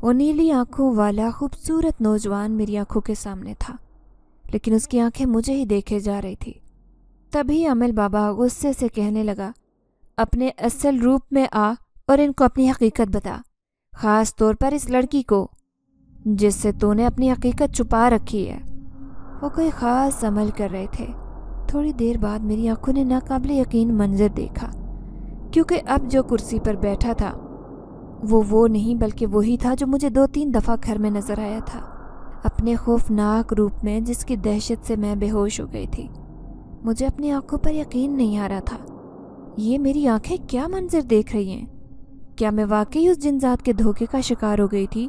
A: وہ نیلی آنکھوں والا خوبصورت نوجوان میری آنکھوں کے سامنے تھا، لیکن اس کی آنکھیں مجھے ہی دیکھے جا رہی تھی۔ تبھی عامل بابا غصے سے کہنے لگا، اپنے اصل روپ میں آ اور ان کو اپنی حقیقت بتا، خاص طور پر اس لڑکی کو جس سے تو نے اپنی حقیقت چھپا رکھی ہے۔ وہ کوئی خاص عمل کر رہے تھے۔ تھوڑی دیر بعد میری آنکھوں نے ناقابل یقین منظر دیکھا، کیونکہ اب جو کرسی پر بیٹھا تھا وہ نہیں بلکہ وہی تھا جو مجھے 2-3 دفعہ گھر میں نظر آیا تھا، اپنے خوفناک روپ میں جس کی دہشت سے میں بے ہوش ہو گئی تھی۔ مجھے اپنی آنکھوں پر یقین نہیں آ رہا تھا۔ یہ میری آنکھیں کیا منظر دیکھ رہی ہیں؟ کیا میں واقعی اس جن ذات کے دھوکے کا شکار ہو گئی تھی؟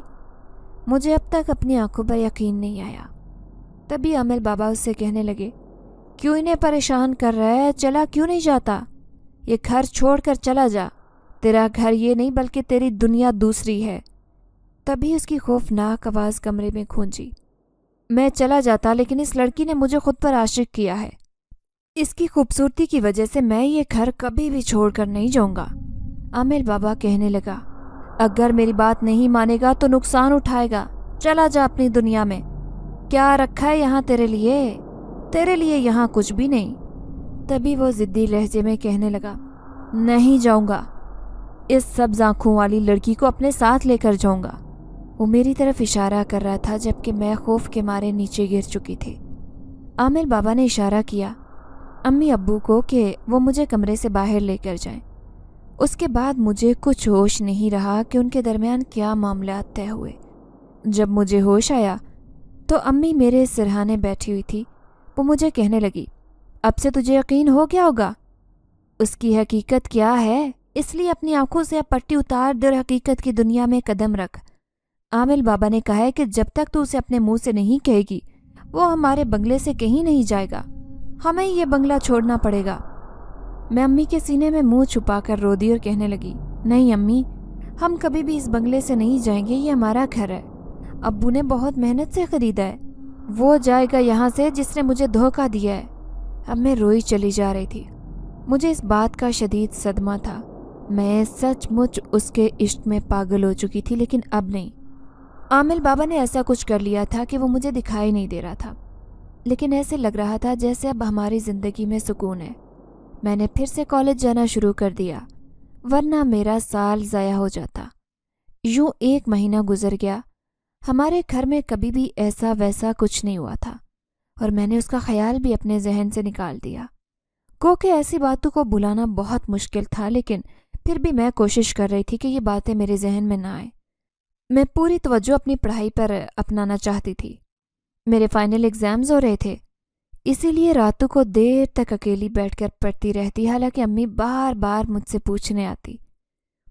A: مجھے اب تک اپنی آنکھوں پر یقین نہیں آیا۔ تبھی عامل بابا اس سے کہنے لگے، کیوں انہیں پریشان کر رہا ہے؟ چلا کیوں نہیں جاتا؟ یہ گھر چھوڑ کر چلا جا، تیرا گھر یہ نہیں بلکہ تیری دنیا دوسری ہے۔ تبھی اس کی خوفناک آواز کمرے میں گونجی، میں چلا جاتا لیکن اس لڑکی نے مجھے خود پر عاشق کیا ہے۔ اس کی خوبصورتی کی وجہ سے میں یہ گھر کبھی بھی چھوڑ کر نہیں جاؤں گا۔ عامل بابا کہنے لگا، اگر میری بات نہیں مانے گا تو نقصان اٹھائے گا، چلا جا اپنی دنیا میں۔ کیا رکھا ہے یہاں تیرے لیے؟ تیرے لیے یہاں کچھ بھی نہیں۔ تبھی وہ ضدی لہجے میں کہنے لگا، نہیں جاؤں گا، اس سبز آنکھوں والی لڑکی کو اپنے ساتھ لے کر جاؤں گا۔ وہ میری طرف اشارہ کر رہا تھا جبکہ میں خوف کے مارے نیچے گر چکی تھی۔ عامل بابا نے اشارہ کیا امی ابو کو کہ وہ مجھے کمرے سے باہر لے کر جائیں۔ اس کے بعد مجھے کچھ ہوش نہیں رہا کہ ان کے درمیان کیا معاملات طے ہوئے۔ جب مجھے ہوش آیا تو امی میرے سرہانے بیٹھی ہوئی تھی۔ وہ مجھے کہنے لگی، اب سے تجھے یقین ہو گیا ہوگا اس کی حقیقت کیا ہے، اس لیے اپنی آنکھوں سے اب پٹی اتار دے اور حقیقت کی دنیا میں قدم رکھ۔ عامل بابا نے کہا ہے کہ جب تک تو اسے اپنے منہ سے نہیں کہے گی وہ ہمارے بنگلے سے کہیں نہیں جائے گا، ہمیں یہ بنگلہ چھوڑنا پڑے گا۔ میں امی کے سینے میں منہ چھپا کر رو دی اور کہنے لگی، نہیں امی، ہم کبھی بھی اس بنگلے سے نہیں جائیں گے، یہ ہمارا گھر ہے، ابو نے بہت محنت سے خریدا ہے، وہ جائے گا یہاں سے جس نے مجھے دھوکہ دیا ہے۔ اب میں روئی چلی جا رہی تھی۔ مجھے اس بات کا شدید صدمہ تھا۔ میں سچ مچ اس کے عشق میں پاگل ہو چکی تھی، لیکن اب نہیں۔ عامل بابا نے ایسا کچھ کر لیا تھا کہ وہ مجھے دکھائی نہیں دے رہا تھا، لیکن ایسے لگ رہا تھا جیسے اب ہماری زندگی میں سکون ہے۔ میں نے پھر سے کالج جانا شروع کر دیا، ورنہ میرا سال ضائع ہو جاتا۔ یوں 1 مہینہ گزر گیا۔ ہمارے گھر میں کبھی بھی ایسا ویسا کچھ نہیں ہوا تھا اور میں نے اس کا خیال بھی اپنے ذہن سے نکال دیا۔ گو کہ ایسی باتوں کو بھلانا بہت مشکل تھا، لیکن پھر بھی میں کوشش کر رہی تھی کہ یہ باتیں میرے ذہن میں نہ آئیں۔ میں پوری توجہ اپنی پڑھائی پر اپنانا چاہتی تھی۔ میرے فائنل ایگزامز ہو رہے تھے، اسی لیے راتوں کو دیر تک اکیلی بیٹھ کر پڑھتی رہتی، حالانکہ امی بار بار مجھ سے پوچھنے آتی۔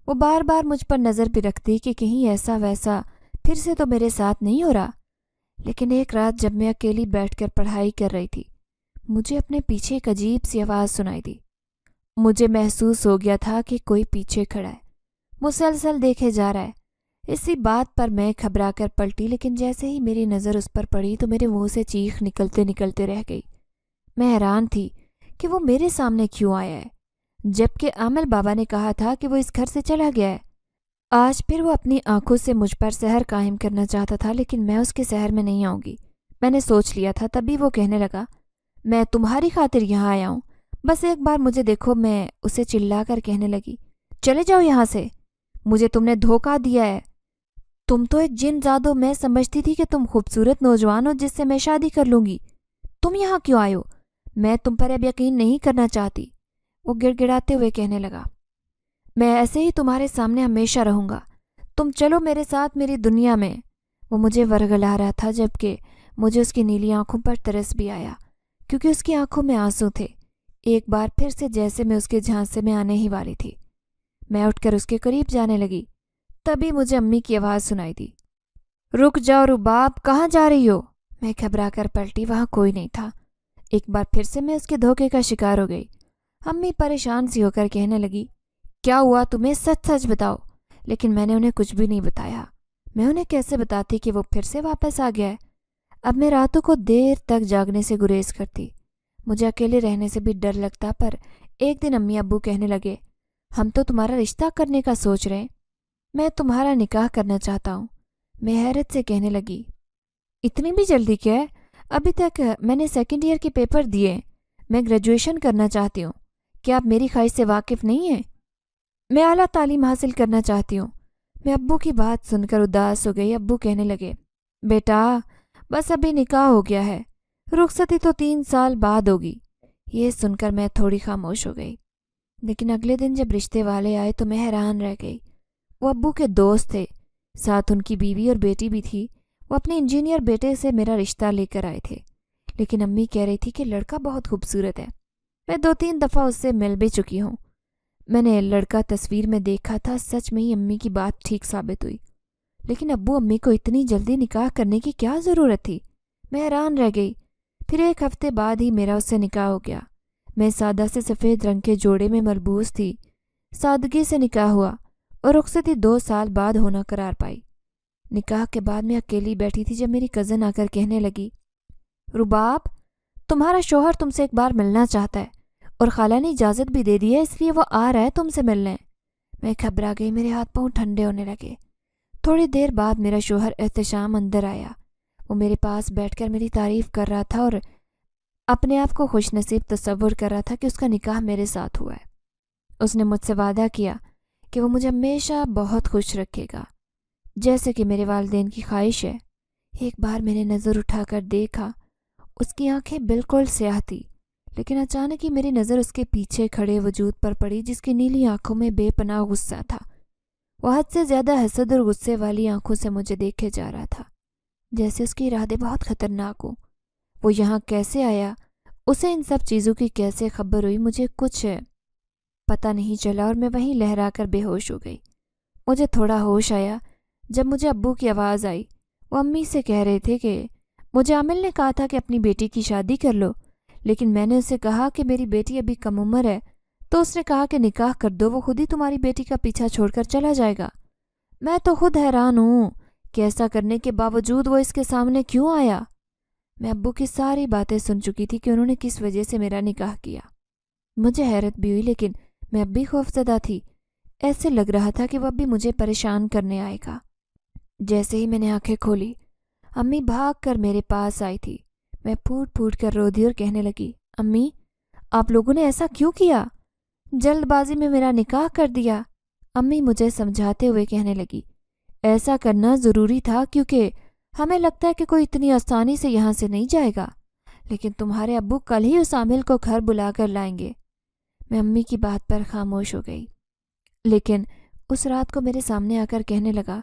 A: وہ بار بار مجھ پر نظر بھی رکھتی کہ کہیں ایسا ویسا پھر سے تو میرے ساتھ نہیں ہو رہا۔ لیکن ایک رات جب میں اکیلی بیٹھ کر پڑھائی کر رہی تھی، مجھے اپنے پیچھے ایک عجیب سی آواز سنائی دی۔ مجھے محسوس ہو گیا تھا کہ کوئی پیچھے کھڑا ہے، مسلسل دیکھے جا رہا ہے۔ اسی بات پر میں گھبرا کر پلٹی، لیکن جیسے ہی میری نظر اس پر پڑی تو میرے منہ سے چیخ نکلتے نکلتے رہ گئی۔ میں حیران تھی کہ وہ میرے سامنے کیوں آیا ہے، جبکہ عامل بابا نے کہا تھا کہ وہ اس گھر سے چلا گیا ہے۔ آج پھر وہ اپنی آنکھوں سے مجھ پر سحر قائم کرنا چاہتا تھا، لیکن میں اس کے سحر میں نہیں آؤں گی، میں نے سوچ لیا تھا۔ تبھی وہ کہنے لگا، میں تمہاری خاطر یہاں آیا ہوں، بس ایک بار مجھے دیکھو۔ میں اسے چلا کر کہنے لگی، چلے جاؤ یہاں سے، مجھے تم نے دھوکہ دیا ہے، تم تو ایک جن زادو، میں سمجھتی تھی کہ تم خوبصورت نوجوان ہو جس سے میں شادی کر لوں گی، تم یہاں کیوں آئے ہو؟ میں تم پر اب یقین نہیں کرنا چاہتی۔ وہ گڑ گڑاتے ہوئے کہنے لگا، میں ایسے ہی تمہارے سامنے ہمیشہ رہوں گا، تم چلو میرے ساتھ میری دنیا میں۔ وہ مجھے ورگلا رہا تھا، جبکہ مجھے اس کی نیلی آنکھوں پر ترس بھی آیا، کیونکہ اس کی آنکھوں میں آنسو تھے۔ ایک بار پھر سے جیسے میں اس کے جھانسے میں آنے ہی والی تھی۔ मैं उठकर उसके करीब जाने लगी। तभी मुझे अम्मी की आवाज़ सुनाई दी। रुक जाओ रुबाब, कहाँ जा रही हो? मैं घबरा कर पलटी, वहाँ कोई नहीं था। एक बार फिर से मैं उसके धोखे का शिकार हो गई। अम्मी परेशान सी होकर कहने लगी, क्या हुआ तुम्हें, सच सच बताओ। लेकिन मैंने उन्हें कुछ भी नहीं बताया। मैं उन्हें कैसे बताती कि वो फिर से वापस आ गया है। अब मैं रातों को देर तक जागने से गुरेज करती। मुझे अकेले रहने से भी डर लगता। पर एक दिन अम्मी अब्बू कहने लगे, हम तो तुम्हारा रिश्ता करने का सोच रहे हैं, मैं तुम्हारा निकाह करना चाहता हूँ। मैं हैरत से कहने लगी, इतनी भी जल्दी क्या है? अभी तक मैंने सेकंड ईयर के पेपर दिए, मैं ग्रेजुएशन करना चाहती हूँ। क्या आप मेरी ख्वाहिश से वाकिफ़ नहीं हैं? मैं आला तालीम हासिल करना चाहती हूँ। मैं अब्बू की बात सुनकर उदास हो गई। अब्बू कहने लगे, बेटा बस अभी निकाह हो गया है, रुखसती तो 3 साल बाद होगी। ये सुनकर मैं थोड़ी खामोश हो गई। लेकिन अगले दिन जब रिश्ते वाले आए तो मैं हैरान रह गई। वो अब्बू के दोस्त थे, साथ उनकी बीवी और बेटी भी थी। वो अपने इंजीनियर बेटे से मेरा रिश्ता लेकर आए थे। लेकिन अम्मी कह रही थी कि लड़का बहुत खूबसूरत है। मैं 2-3 दफ़ा उससे मिल भी चुकी हूँ। मैंने लड़का तस्वीर में देखा था। सच में ही अम्मी की बात ठीक साबित हुई। लेकिन अब्बू अम्मी को इतनी जल्दी निकाह करने की क्या ज़रूरत थी? मैं हैरान रह गई। फिर 1 हफ्ते बाद ही मेरा उससे निकाह हो गया। मैं सादा से सफ़ेद रंग के जोड़े में मलबूस थी। सादगी से निकाह हुआ और रुखसती 2 साल बाद होना करार पाई। निकाह के बाद मैं अकेली बैठी थी जब मेरी कज़न आकर कहने लगी, रुबाब तुम्हारा शोहर तुमसे एक बार मिलना चाहता है और खाला ने इजाज़त भी दे दी है, इसलिए वो आ रहा है तुमसे मिलने। मैं घबरा गई, मेरे हाथ पांव ठंडे होने लगे। थोड़ी देर बाद मेरा शोहर एहतशाम अंदर आया। वो मेरे पास बैठकर मेरी तारीफ़ कर रहा था और अपने आप को खुशनसीब तसव्वुर कर रहा था कि उसका निकाह मेरे साथ हुआ है। उसने मुझसे वादा किया कि वो मुझे हमेशा बहुत खुश रखेगा, जैसे कि मेरे वालिदैन की ख्वाहिश है। एक बार मैंने नज़र उठाकर देखा, उसकी आंखें बिल्कुल स्याह थी। लेकिन अचानक ही मेरी नज़र उसके पीछे खड़े वजूद पर पड़ी, जिसकी नीली आंखों में बेपनाह गुस्सा था। वह हद से ज़्यादा हसद और गुस्से वाली आंखों से मुझे देखे जा रहा था, जैसे उसके इरादे बहुत ख़तरनाक हो। वो यहाँ कैसे आया, उसे इन सब चीज़ों की कैसे खबर हुई, मुझे कुछ पता नहीं चला और मैं वहीं लहरा कर बेहोश हो गई। मुझे थोड़ा होश आया जब मुझे अब्बू की आवाज़ आई। वो अम्मी से कह रहे थे कि मुझे आमिल ने कहा था कि अपनी बेटी की शादी कर लो, लेकिन मैंने उसे कहा कि मेरी बेटी अभी कम उम्र है, तो उसने कहा कि निकाह कर दो, वो खुद ही तुम्हारी बेटी का पीछा छोड़कर चला जाएगा। मैं तो खुद हैरान हूँ कि ऐसा करने के बावजूद वो इसके सामने क्यों आया। मैं अब्बू की सारी बातें सुन चुकी थी कि उन्होंने किस वजह से मेरा निकाह किया। मुझे हैरत भी हुई, लेकिन मैं अब भी खौफजदा थी। ऐसे लग रहा था कि वह भी मुझे परेशान करने आएगा। जैसे ही मैंने आंखें खोली, अम्मी भाग कर मेरे पास आई थी। मैं फूट फूट कर रो दी और कहने लगी, अम्मी आप लोगों ने ऐसा क्यों किया, जल्दबाजी में मेरा निकाह कर दिया। अम्मी मुझे समझाते हुए कहने लगी, ऐसा करना ज़रूरी था क्योंकि हमें लगता है कि कोई इतनी आसानी से यहाँ से नहीं जाएगा, लेकिन तुम्हारे अब्बू कल ही उस आमिल को घर बुला कर लाएंगे। मैं अम्मी की बात पर खामोश हो गई। लेकिन उस रात को मेरे सामने आकर कहने लगा,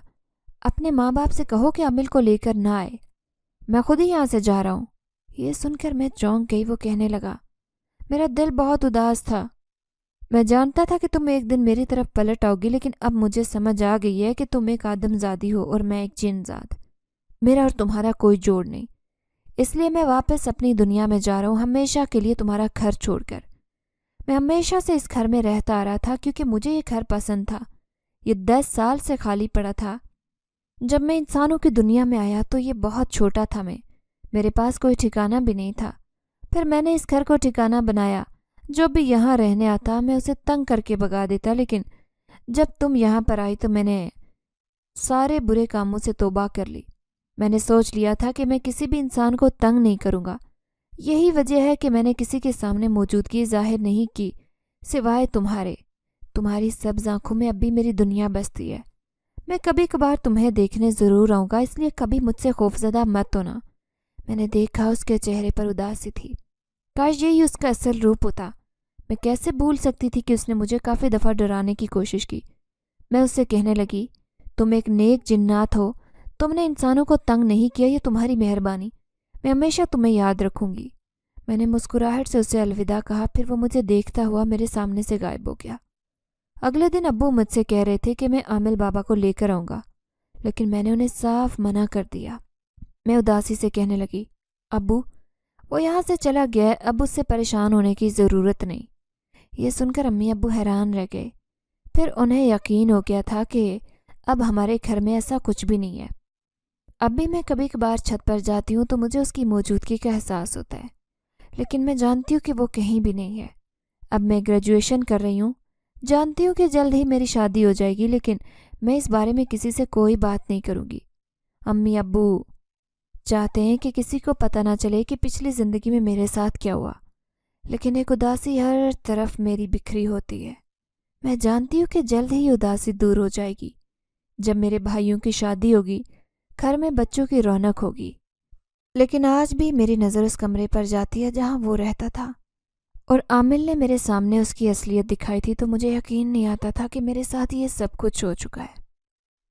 A: अपने माँ बाप से कहो कि आमिल को लेकर ना आए, मैं खुद ही यहाँ से जा रहा हूँ। ये सुनकर मैं चौंक गई। वो कहने लगा, मेरा दिल बहुत उदास था। मैं जानता था कि तुम एक दिन मेरी तरफ पलट आओगी, लेकिन अब मुझे समझ आ गई है कि तुम एक आदमजादी हो और मैं एक जिनजाद। मेरा और तुम्हारा कोई जोड़ नहीं, इसलिए मैं वापस अपनी दुनिया में जा रहा हूँ, हमेशा के लिए तुम्हारा घर छोड़कर। मैं हमेशा से इस घर में रहता आ रहा था क्योंकि मुझे ये घर पसंद था। ये 10 साल से खाली पड़ा था। जब मैं इंसानों की दुनिया में आया तो ये बहुत छोटा था। मेरे पास कोई ठिकाना भी नहीं था। फिर मैंने इस घर को ठिकाना बनाया। जो भी यहाँ रहने आता मैं उसे तंग करके भगा देता, लेकिन जब तुम यहाँ पर आई तो मैंने सारे बुरे कामों से तौबा कर ली। मैंने सोच लिया था कि मैं किसी भी इंसान को तंग नहीं करूँगा। यही वजह है कि मैंने किसी के सामने मौजूदगी जाहिर नहीं की, सिवाय तुम्हारी सब्ज़ आँखों में अब भी मेरी दुनिया बसती है। मैं कभी कभार तुम्हें देखने ज़रूर आऊँगा, इसलिए कभी मुझसे खौफजदा मत होना। मैंने देखा उसके चेहरे पर उदासी थी। काश यही उसका असल रूप होता। मैं कैसे भूल सकती थी कि उसने मुझे काफ़ी दफ़ा डराने की कोशिश की। मैं उससे कहने लगी, तुम एक नेक जिन्नात हो, तुमने इंसानों को तंग नहीं किया, ये तुम्हारी मेहरबानी। मैं हमेशा तुम्हें याद रखूँगी। मैंने मुस्कुराहट से उसे अलविदा कहा। फिर वो मुझे देखता हुआ मेरे सामने से गायब हो गया। अगले दिन अब्बू मुझसे कह रहे थे कि मैं आमिल बाबा को लेकर आऊँगा, लेकिन मैंने उन्हें साफ मना कर दिया। मैं उदासी से कहने लगी, अब्बू वो यहाँ से चला गया है, अब उससे परेशान होने की ज़रूरत नहीं। ये सुनकर अम्मी अब्बू हैरान रह गए। फिर उन्हें यकीन हो गया था कि अब हमारे घर में ऐसा कुछ भी नहीं है। अब भी मैं कभी कभार छत पर जाती हूँ तो मुझे उसकी मौजूदगी का एहसास होता है, लेकिन मैं जानती हूँ कि वो कहीं भी नहीं है। अब मैं ग्रेजुएशन कर रही हूँ, जानती हूँ कि जल्द ही मेरी शादी हो जाएगी, लेकिन मैं इस बारे में किसी से कोई बात नहीं करूँगी। अम्मी अब्बू चाहते हैं कि किसी को पता ना चले कि पिछली ज़िंदगी में मेरे साथ क्या हुआ, लेकिन एक उदासी हर तरफ मेरी बिखरी होती है। मैं जानती हूँ कि जल्द ही उदासी दूर हो जाएगी। जब मेरे भाइयों की शादी होगी, घर में बच्चों की रौनक होगी। लेकिन आज भी मेरी नज़र उस कमरे पर जाती है जहाँ वो रहता था, और आमिल ने मेरे सामने उसकी असलियत दिखाई थी तो मुझे यकीन नहीं आता था कि मेरे साथ ये सब कुछ हो चुका है।